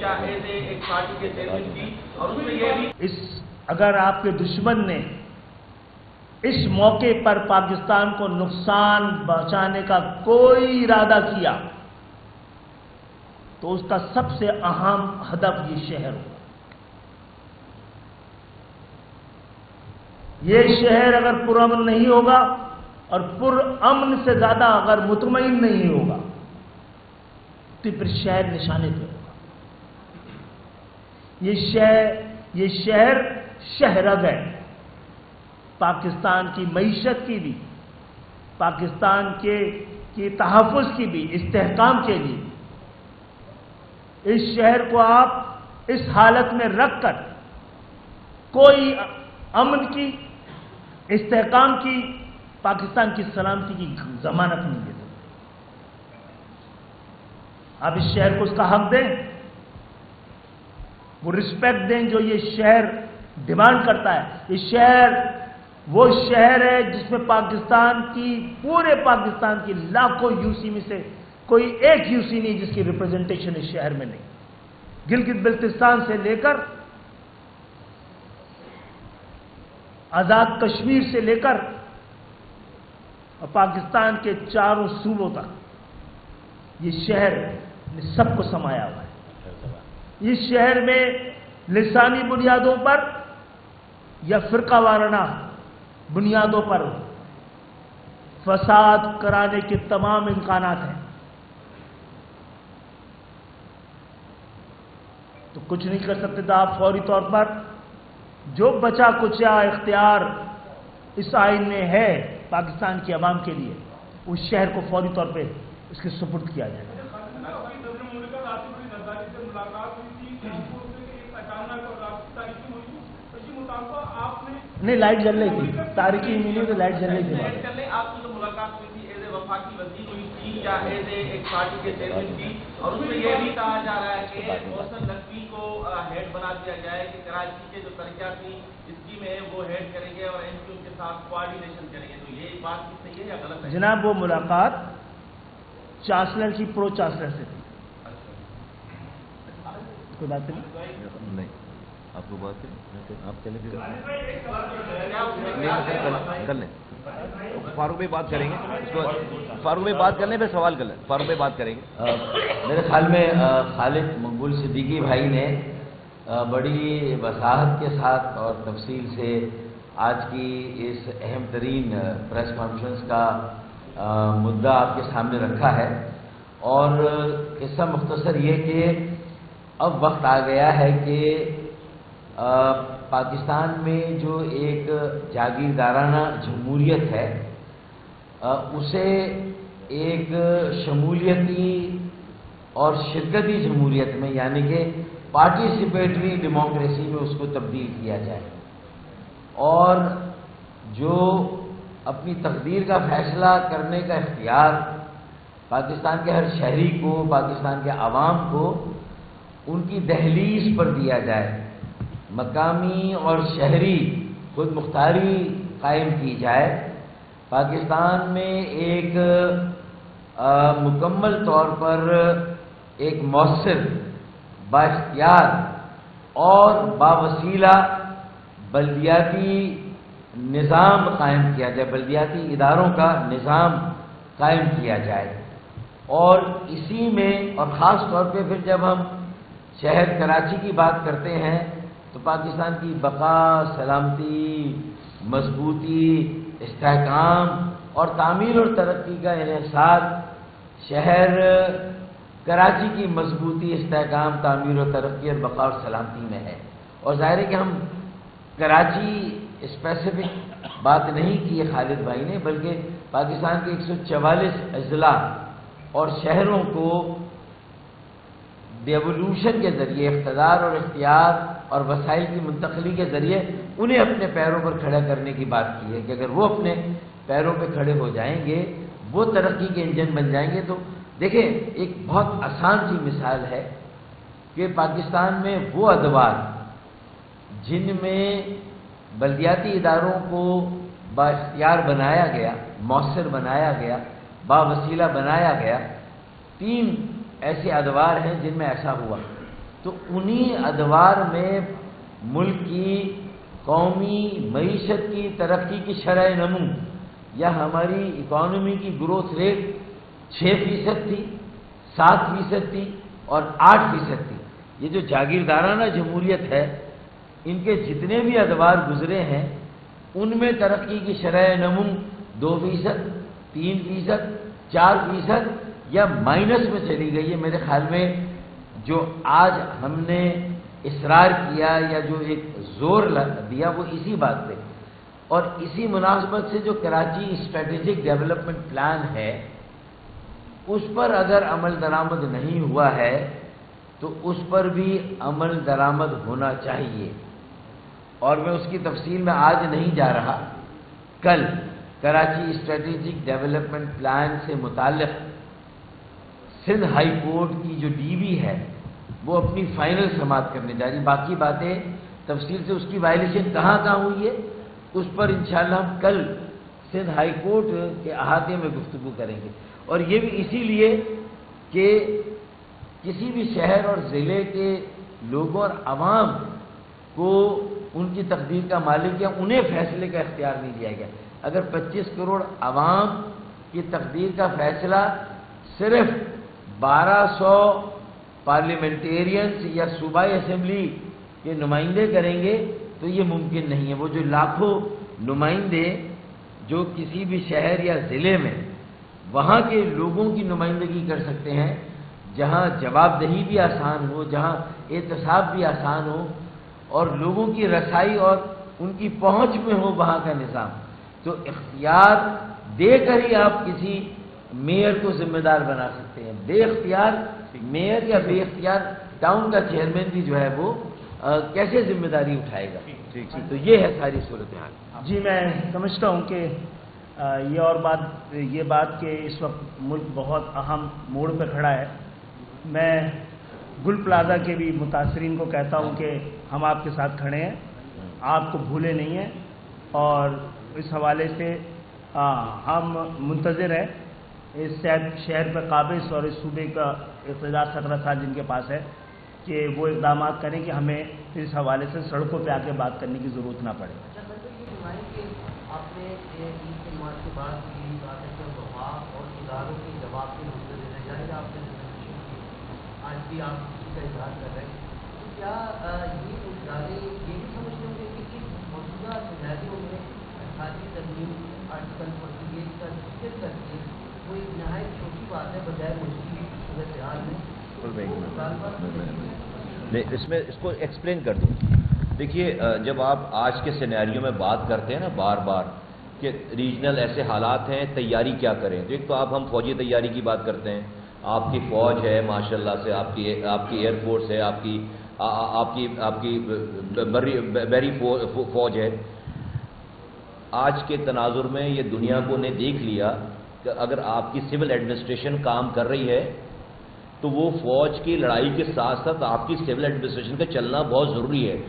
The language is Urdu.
یا ایز اے ایک پارٹی کے چیئرمین کی، اور اس میں یہ بھی اگر آپ کے دشمن نے اس موقع پر پاکستان کو نقصان پہنچانے کا کوئی ارادہ کیا تو اس کا سب سے اہم ہدف یہ شہر ہوگا۔ یہ شہر اگر پرامن نہیں ہوگا اور پرامن سے زیادہ اگر مطمئن نہیں ہوگا تو پھر شہر نشانے پہ ہوگا۔ یہ شہر شہرگ ہے، پاکستان کی معیشت کی بھی، پاکستان کے تحفظ کی بھی، استحکام کے لیے۔ اس شہر کو آپ اس حالت میں رکھ کر کوئی امن کی، استحکام کی، پاکستان کی سلامتی کی ضمانت نہیں دے سکتے۔ آپ اس شہر کو اس کا حق دیں، وہ رسپیکٹ دیں جو یہ شہر ڈیمانڈ کرتا ہے۔ یہ شہر وہ شہر ہے جس میں پاکستان کی، پورے پاکستان کی لاکھوں یوسی میں سے کوئی ایک یوسی نہیں جس کی ریپرزنٹیشن اس شہر میں نہیں۔ گلگت بلتستان سے لے کر آزاد کشمیر سے لے کر اور پاکستان کے چاروں صوبوں تک یہ شہر نے سب کو سمایا ہوا ہے۔ اس شہر میں لسانی بنیادوں پر یا فرقہ وارانہ بنیادوں پر فساد کرانے کے تمام امکانات ہیں۔ تو کچھ نہیں کر سکتے تو آپ فوری طور پر جو بچا کچا اختیار اس آئین میں ہے پاکستان کی عوام کے لیے، اس شہر کو فوری طور پہ اس کے سپرد کیا جائے۔ نہیں، لائٹ جل رہی تھی، تاریخی ملی تو لائٹ جل رہی تھی۔ آپ کی جو ملاقات ہوئی تھی ایز اے وفاقی وزیر ہوئی تھی یا ایز اے ایک پارٹی کے چیئرمین کی، اور اس میں یہ بھی کہا جا رہا ہے کہ محسن نقوی کو ہیڈ بنا دیا جائے کہ کراچی کے جو ترقیاتی اسکیم ہے وہ ہیڈ کریں گے اور این پی کے ساتھ کوآرڈینیشن کریں گے، تو یہ بات صحیح ہے یا غلط ہے؟ جناب، وہ ملاقات چانسلر کی پرو چانسلر سے تھی۔ کوئی بات نہیں، آپ کو بات کریں، آپ چلیں پھر کر لیں، فاروق بھائی بات کریں گے، اس کو فاروق بھائی بات کر لیں، پھر سوال کر لیں، فاروق بھائی بات کریں گے۔ میرے خیال میں خالد مقبول صدیقی بھائی نے بڑی وضاحت کے ساتھ اور تفصیل سے آج کی اس اہم ترین پریس کانفرنس کا مدعا آپ کے سامنے رکھا ہے، اور قصہ مختصر یہ کہ اب وقت آ گیا ہے کہ پاکستان میں جو ایک جاگیردارانہ جمہوریت ہے اسے ایک شمولیتی اور شرکتی جمہوریت میں، یعنی کہ پارٹیسپیٹری ڈیموکریسی میں اس کو تبدیل کیا جائے، اور جو اپنی تقدیر کا فیصلہ کرنے کا اختیار پاکستان کے ہر شہری کو، پاکستان کے عوام کو ان کی دہلیز پر دیا جائے، مقامی اور شہری خود مختاری قائم کی جائے، پاکستان میں ایک مکمل طور پر ایک مؤثر، بااختیار اور باوسیلہ بلدیاتی نظام قائم کیا جائے، بلدیاتی اداروں کا نظام قائم کیا جائے، اور اسی میں، اور خاص طور پہ پھر جب ہم شہر کراچی کی بات کرتے ہیں تو پاکستان کی بقا، سلامتی، مضبوطی، استحکام اور تعمیر اور ترقی کا انحصار شہر کراچی کی مضبوطی، استحکام، تعمیر و ترقی اور بقا اور سلامتی میں ہے۔ اور ظاہر ہے کہ ہم کراچی اسپیسیفک بات نہیں کی ہے خالد بھائی نے، بلکہ پاکستان کے 144 اضلاع اور شہروں کو ڈیولوشن کے ذریعے، اقتدار اور اختیار اور وسائل کی منتقلی کے ذریعے انہیں اپنے پیروں پر کھڑا کرنے کی بات کی ہے کہ اگر وہ اپنے پیروں پہ کھڑے ہو جائیں گے، وہ ترقی کے انجن بن جائیں گے۔ تو دیکھیں، ایک بہت آسان سی مثال ہے کہ پاکستان میں وہ ادوار جن میں بلدیاتی اداروں کو بااختیار بنایا گیا، مؤثر بنایا گیا، باوسیلہ بنایا گیا، 3 ایسے ادوار ہیں جن میں ایسا ہوا۔ تو انہی ادوار میں ملک کی قومی معیشت کی ترقی کی شرح نمو یا ہماری اکانومی کی گروتھ ریٹ 6% تھی، 7% تھی اور 8% تھی۔ یہ جو جاگیردارانہ جمہوریت ہے، ان کے جتنے بھی ادوار گزرے ہیں ان میں ترقی کی شرح نمو 2%، 3%، 4% یا مائنس میں چلی گئی ہے۔ میرے خیال میں جو آج ہم نے اصرار کیا یا جو ایک زور دیا وہ اسی بات پہ، اور اسی مناسبت سے جو کراچی اسٹریٹجک ڈیولپمنٹ پلان ہے اس پر اگر عمل درآمد نہیں ہوا ہے تو اس پر بھی عمل درآمد ہونا چاہیے، اور میں اس کی تفصیل میں آج نہیں جا رہا۔ کل کراچی اسٹریٹجک ڈیولپمنٹ پلان سے متعلق سندھ ہائی کورٹ کی جو ڈی بی ہے وہ اپنی فائنل سماعت کرنے جا رہی۔ باقی باتیں تفصیل سے اس کی وائلیشن کہاں ہوئی ہے اس پر انشاءاللہ ہم کل سندھ ہائی کورٹ کے احاطے میں گفتگو کریں گے، اور یہ بھی اسی لیے کہ کسی بھی شہر اور ضلع کے لوگوں اور عوام کو ان کی تقدیر کا مالک یا انہیں فیصلے کا اختیار نہیں دیا گیا۔ اگر 25 کروڑ عوام کی تقدیر کا فیصلہ صرف 1200 پارلیمنٹیرینز یا صوبائی اسمبلی کے نمائندے کریں گے تو یہ ممکن نہیں ہے۔ وہ جو لاکھوں نمائندے جو کسی بھی شہر یا ضلع میں وہاں کے لوگوں کی نمائندگی کر سکتے ہیں، جہاں جواب دہی بھی آسان ہو، جہاں احتساب بھی آسان ہو اور لوگوں کی رسائی اور ان کی پہنچ میں ہو وہاں کا نظام، تو اختیار دے کر ہی آپ کسی میئر کو ذمہ دار بنا سکتے ہیں۔ بے اختیار میئر یا بے اختیار ٹاؤن کا چیئرمین بھی جو ہے وہ کیسے ذمہ داری اٹھائے گا؟ تو یہ ہے ساری صورتحال۔ جی میں سمجھتا ہوں کہ یہ بات کہ اس وقت ملک بہت اہم موڑ پہ کھڑا ہے۔ میں گل پلازا کے بھی متاثرین کو کہتا ہوں کہ ہم آپ کے ساتھ کھڑے ہیں، آپ کو بھولے نہیں ہیں، اور اس حوالے سے ہم منتظر ہیں اس شہر پر قابض اور اس صوبے کا اقتدار 17 سال جن کے پاس ہے کہ وہ اقدامات کریں کہ ہمیں اس حوالے سے سڑکوں پہ آ کے بات کرنے کی ضرورت نہ پڑے۔ آپ نے عید کے نماز کے بعد کی دعا اور اداروں کے جواب کے نقطے سے ظاہر آپ نے آج بھی آپ اسی کا اظہار کر رہے ہیں، تو کیا یہ ادارے یہ بھی سمجھتے ہوں گے کہ اس موجودہ سیناریوں میں 18ویں ترمیم آرٹیکل 48 کا ذکر کر کے وہ ایک نہایت چھوٹی بات ہے بجائے مشکل صورتحال میں؟ اس میں اس کو ایکسپلین کر دوں۔ دیکھیے، جب آپ آج کے سینیریو میں بات کرتے ہیں نا بار بار کہ ریجنل ایسے حالات ہیں، تیاری کیا کریں، تو ایک تو ہم فوجی تیاری کی بات کرتے ہیں، آپ کی فوج ہے ماشاءاللہ سے، آپ کی ایئر فورس ہے، آپ کی بری فوج ہے۔ آج کے تناظر میں یہ دنیا کو نے دیکھ لیا کہ اگر آپ کی سول ایڈمنسٹریشن کام کر رہی ہے تو وہ فوج کی لڑائی کے ساتھ ساتھ آپ کی سول ایڈمنسٹریشن کا چلنا بہت ضروری ہے۔